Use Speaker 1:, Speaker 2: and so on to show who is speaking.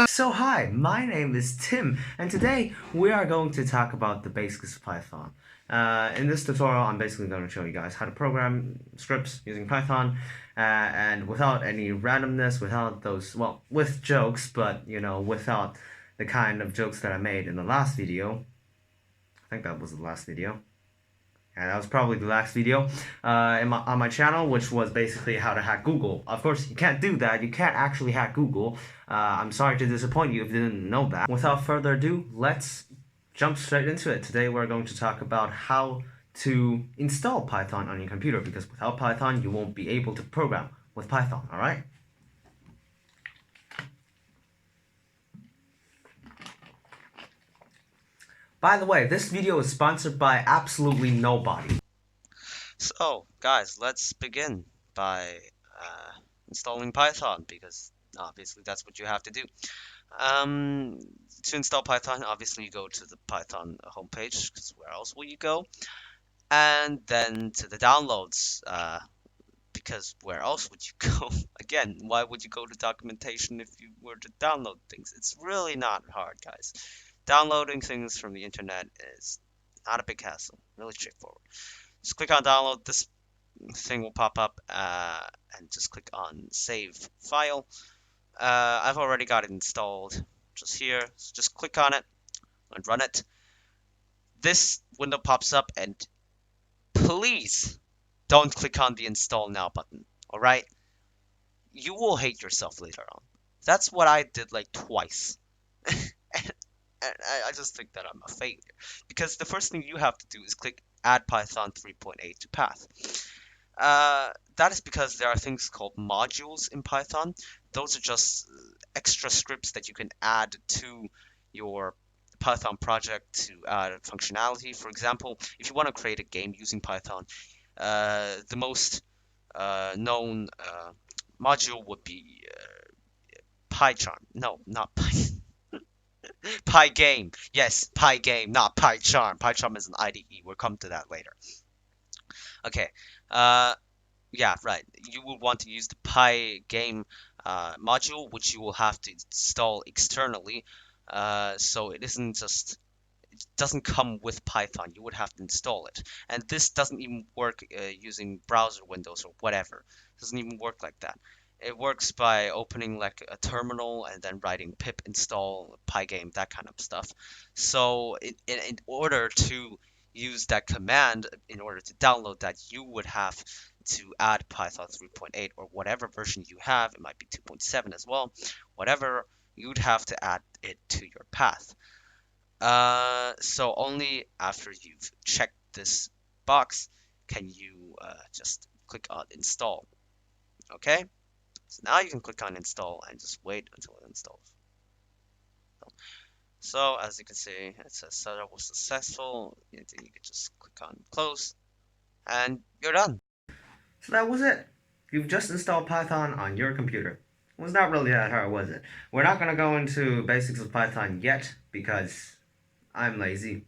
Speaker 1: So hi, my name is Tim, and today we are going to talk about the basics of Python. In this tutorial, I'm basically going to show you guys how to program scripts using Python, and without any randomness, without those, well, with jokes, but, you know, without the kind of jokes that I made in the last video. I think that was the last video. And that was probably the last video on my channel, which was basically how to hack Google. Of course, you can't do that. You can't actually hack Google. I'm sorry to disappoint you if you didn't know that. Without further ado, let's jump straight into it. Today we're going to talk about how to install Python on your computer, because without Python, you won't be able to program with Python, all right? By the way, this video is sponsored by absolutely nobody.
Speaker 2: So, guys, let's begin by installing Python, because obviously that's what you have to do. To install Python, obviously you go to the Python homepage, because where else will you go? And then to the downloads, because where else would you go? Again, why would you go to documentation if you were to download things? It's really not hard, guys. Downloading things from the internet is not a big hassle, really straightforward. Just click on download. This thing will pop up, and just click on save file. I've already got it installed just here, so just click on it and run it. This window pops up, and please don't click on the install now button. Alright, you will hate yourself later on. That's what I did like twice. And I just think that I'm a failure, because the first thing you have to do is click add Python 3.8 to path. That is because there are things called modules in Python. Those are just extra scripts that you can add to your Python project to add functionality. For example, if you want to create a game using Python, the most known module would be PyCharm. No, not Python. Pygame. Yes, Pygame, not PyCharm. PyCharm is an IDE. We'll come to that later. Okay. Yeah, right. You will want to use the Pygame module, which you will have to install externally. So it doesn't come with Python. You would have to install it. And this doesn't even work using browser windows or whatever. It doesn't even work like that. It works by opening like a terminal and then writing pip install pygame, that kind of stuff. So in order to use that command, in order to download that, you would have to add Python 3.8 or whatever version you have. It might be 2.7 as well. Whatever, you'd have to add it to your path. So only after you've checked this box can you just click on install. Okay? So now you can click on install and just wait until it installs. So as you can see, it says setup was successful. You can just click on close and you're done.
Speaker 1: So that was it. You've just installed Python on your computer. It was not really that hard, was it? We're not going to go into basics of Python yet because I'm lazy.